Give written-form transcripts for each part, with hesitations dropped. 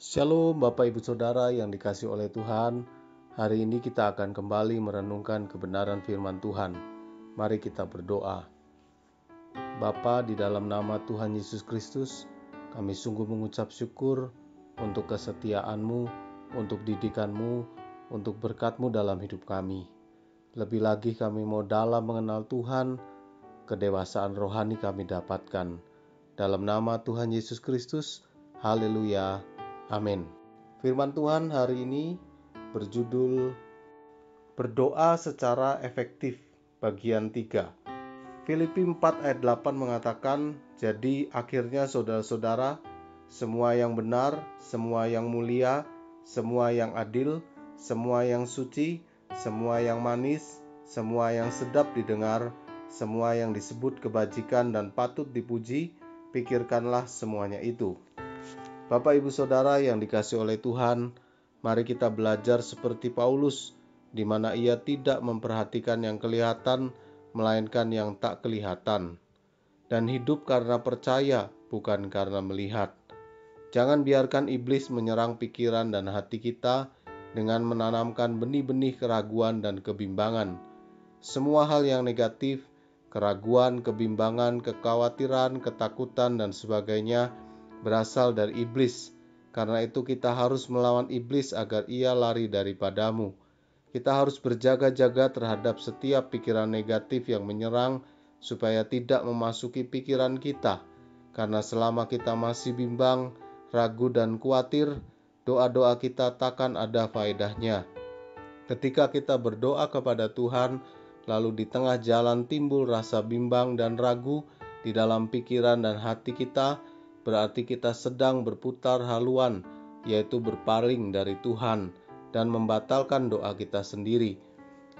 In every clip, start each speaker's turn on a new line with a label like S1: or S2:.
S1: Shalom Bapak Ibu Saudara yang dikasihi oleh Tuhan. Hari ini kita akan kembali merenungkan kebenaran firman Tuhan. Mari kita berdoa. Bapa, di dalam nama Tuhan Yesus Kristus, kami sungguh mengucap syukur untuk kesetiaan-Mu, untuk didikan-Mu, untuk berkat-Mu dalam hidup kami. Lebih lagi kami mau dalam mengenal Tuhan, kedewasaan rohani kami dapatkan. Dalam nama Tuhan Yesus Kristus, haleluya. Amin. Firman Tuhan hari ini berjudul Berdoa secara efektif bagian 3. Filipi 4 ayat 8 mengatakan, "Jadi akhirnya saudara-saudara, semua yang benar, semua yang mulia, semua yang adil, semua yang suci, semua yang manis, semua yang sedap didengar, semua yang disebut kebajikan dan patut dipuji, pikirkanlah semuanya itu." Bapak Ibu Saudara yang dikasihi oleh Tuhan, mari kita belajar seperti Paulus, di mana ia tidak memperhatikan yang kelihatan, melainkan yang tak kelihatan, dan hidup karena percaya, bukan karena melihat. Jangan biarkan iblis menyerang pikiran dan hati kita dengan menanamkan benih-benih keraguan dan kebimbangan. Semua hal yang negatif, keraguan, kebimbangan, kekhawatiran, ketakutan, dan sebagainya berasal dari iblis. Karena itu kita harus melawan iblis agar ia lari daripadamu. Kita harus berjaga-jaga terhadap setiap pikiran negatif yang menyerang supaya tidak memasuki pikiran kita. Karena selama kita masih bimbang, ragu, dan khawatir, doa-doa kita takkan ada faedahnya. Ketika kita berdoa kepada Tuhan, lalu di tengah jalan timbul rasa bimbang dan ragu di dalam pikiran dan hati kita, berarti kita sedang berputar haluan, yaitu berpaling dari Tuhan dan membatalkan doa kita sendiri.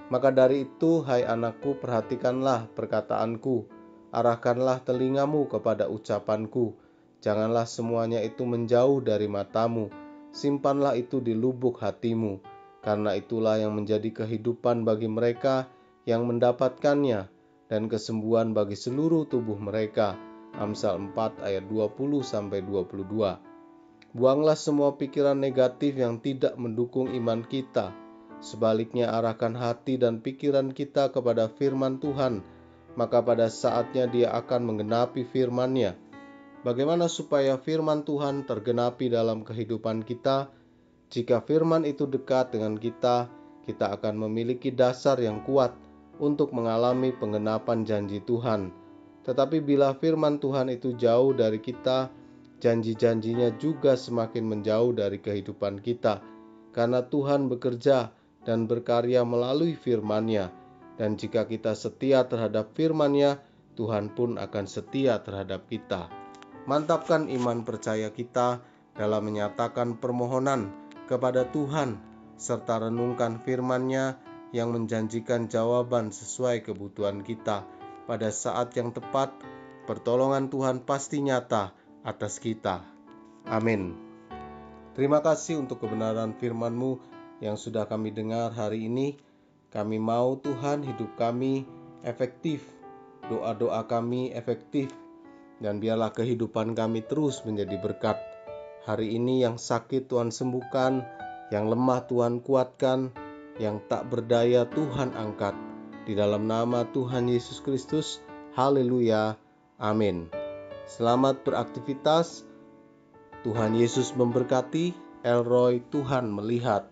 S1: Maka dari itu, hai anakku, perhatikanlah perkataanku, arahkanlah telingamu kepada ucapanku. Janganlah semuanya itu menjauh dari matamu, simpanlah itu di lubuk hatimu, karena itulah yang menjadi kehidupan bagi mereka yang mendapatkannya, dan kesembuhan bagi seluruh tubuh mereka. Amsal 4 ayat 20-22. Buanglah semua pikiran negatif yang tidak mendukung iman kita. Sebaliknya arahkan hati dan pikiran kita kepada firman Tuhan, maka pada saatnya Dia akan menggenapi firman-Nya. Bagaimana supaya firman Tuhan tergenapi dalam kehidupan kita? Jika firman itu dekat dengan kita, kita akan memiliki dasar yang kuat untuk mengalami penggenapan janji Tuhan. Tetapi bila firman Tuhan itu jauh dari kita, janji-janjinya juga semakin menjauh dari kehidupan kita. Karena Tuhan bekerja dan berkarya melalui firman-Nya. Dan jika kita setia terhadap firman-Nya, Tuhan pun akan setia terhadap kita. Mantapkan iman percaya kita dalam menyatakan permohonan kepada Tuhan, serta renungkan firman-Nya yang menjanjikan jawaban sesuai kebutuhan kita. Pada saat yang tepat, pertolongan Tuhan pasti nyata atas kita. Amin. Terima kasih untuk kebenaran firman-Mu yang sudah kami dengar hari ini. Kami mau Tuhan hidup kami efektif, doa-doa kami efektif, dan biarlah kehidupan kami terus menjadi berkat. Hari ini yang sakit Tuhan sembuhkan, yang lemah Tuhan kuatkan, yang tak berdaya Tuhan angkat. Di dalam nama Tuhan Yesus Kristus, haleluya, amin. Selamat beraktivitas, Tuhan Yesus memberkati. Elroy, Tuhan melihat.